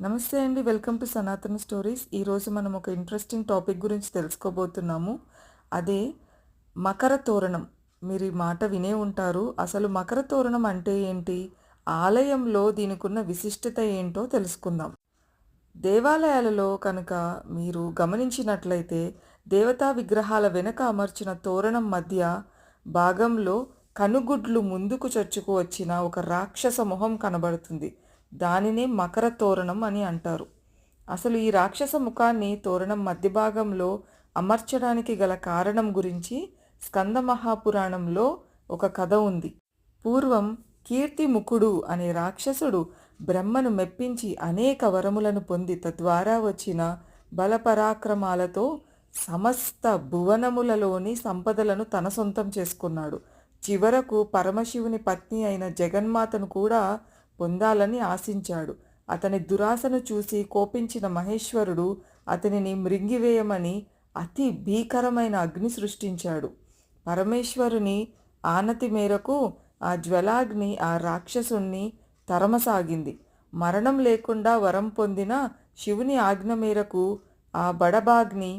నమస్తే అండి. Welcome to సనాతన స్టోరీస్. ఈరోజు మనం ఒక ఇంట్రెస్టింగ్ టాపిక్ గురించి తెలుసుకోబోతున్నాము. అదే మకర తోరణం. మీరు ఈ మాట వినే ఉంటారు. అసలు మకర తోరణం అంటే ఏంటి? ఆలయంలో దీనికున్న విశిష్టత ఏంటో తెలుసుకుందాం. దేవాలయాలలో కనుక మీరు గమనించినట్లయితే దేవతా విగ్రహాల వెనక అమర్చిన తోరణం మధ్య భాగంలో కనుగుడ్లు ముందుకు చొచ్చుకు వచ్చిన ఒక రాక్షస మొహం కనబడుతుంది. దానినే మకర తోరణం అని అంటారు. అసలు ఈ రాక్షస ముఖాన్ని తోరణం మధ్య భాగంలో అమర్చడానికి గల కారణం గురించి స్కంద మహాపురాణంలో ఒక కథ ఉంది. పూర్వం కీర్తిముఖుడు అనే రాక్షసుడు బ్రహ్మను మెప్పించి అనేక వరములను పొంది తద్వారా వచ్చిన బలపరాక్రమాలతో సమస్త భువనములలోని సంపదలను తన సొంతం చేసుకున్నాడు. చివరకు పరమశివుని పత్ని అయిన జగన్మాతను కూడా పొందాలని ఆశించాడు. అతని దురాశను చూసి కోపించిన మహేశ్వరుడు అతనిని మృంగివేయమని అతి భీకరమైన అగ్ని సృష్టించాడు. పరమేశ్వరుని ఆనతి మేరకు ఆ జ్వలాగ్ని ఆ రాక్షసుణ్ణి తరమసాగింది. మరణం లేకుండా వరం పొందిన శివుని ఆజ్ఞ మేరకు ఆ బడబాగ్ని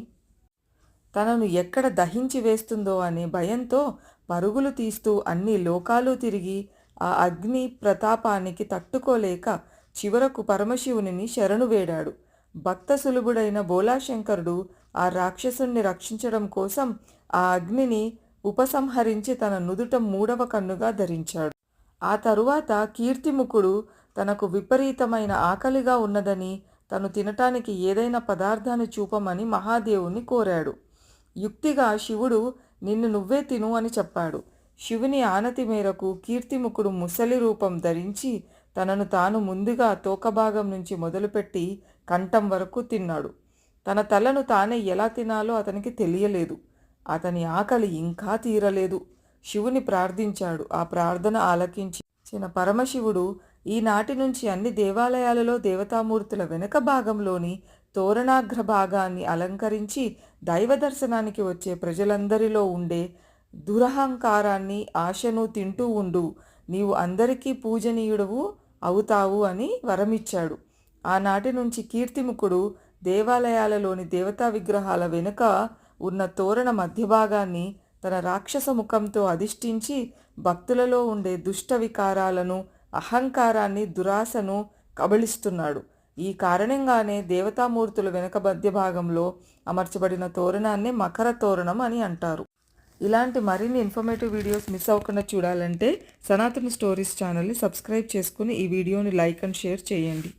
తనను ఎక్కడ దహించి వేస్తుందో అనే భయంతో పరుగులు తీస్తూ అన్ని లోకాలు తిరిగి ఆ అగ్ని ప్రతాపానికి తట్టుకోలేక చివరకు పరమశివుని శరణు వేడాడు. భక్త సులభుడైన బోలాశంకరుడు ఆ రాక్షసుణ్ణి రక్షించడం కోసం ఆ అగ్నిని ఉపసంహరించి తన నుదుట 3వ కన్నుగా ధరించాడు. ఆ తరువాత కీర్తిముఖుడు తనకు విపరీతమైన ఆకలిగా ఉన్నదని తను తినటానికి ఏదైనా పదార్థాన్ని చూపమని మహాదేవుని కోరాడు. యుక్తిగా శివుడు నిన్ను నువ్వే తిను అని చెప్పాడు. శివుని ఆనతి మేరకు కీర్తిముఖుడు ముసలి రూపం ధరించి తనను తాను ముందుగా తోకభాగం నుంచి మొదలుపెట్టి కంఠం వరకు తిన్నాడు. తన తలను తానే ఎలా తినాలో అతనికి తెలియలేదు. అతని ఆకలి ఇంకా తీరలేదు. శివుని ప్రార్థించాడు. ఆ ప్రార్థన ఆలకించిన పరమశివుడు ఈనాటి నుంచి అన్ని దేవాలయాలలో దేవతామూర్తుల వెనక భాగంలోని తోరణాగ్ర భాగాన్ని అలంకరించి దైవ దర్శనానికి వచ్చే ప్రజలందరిలో ఉండే దురహంకారాన్ని ఆశను తింటూ ఉండు, నీవు అందరికీ పూజనీయుడవు అవుతావు అని వరమిచ్చాడు. ఆనాటి నుంచి కీర్తిముఖుడు దేవాలయాలలోని దేవతా విగ్రహాల వెనుక ఉన్న తోరణ మధ్యభాగాన్ని తన రాక్షస ముఖంతో అధిష్ఠించి భక్తులలో ఉండే దుష్ట వికారాలను, అహంకారాన్ని, దురాశను కబళిస్తున్నాడు. ఈ కారణంగానే దేవతామూర్తుల వెనుక మధ్య భాగంలో అమర్చబడిన తోరణాన్ని మకర తోరణం అని అంటారు. ఇలాంటి మరిన్ని ఇన్ఫర్మేటివ్ వీడియోస్ మిస్ అవ్వకుండా చూడాలంటే సనాతన స్టోరీస్ ఛానల్ని సబ్స్క్రైబ్ చేసుకుని ఈ వీడియోని లైక్ అండ్ షేర్ చేయండి.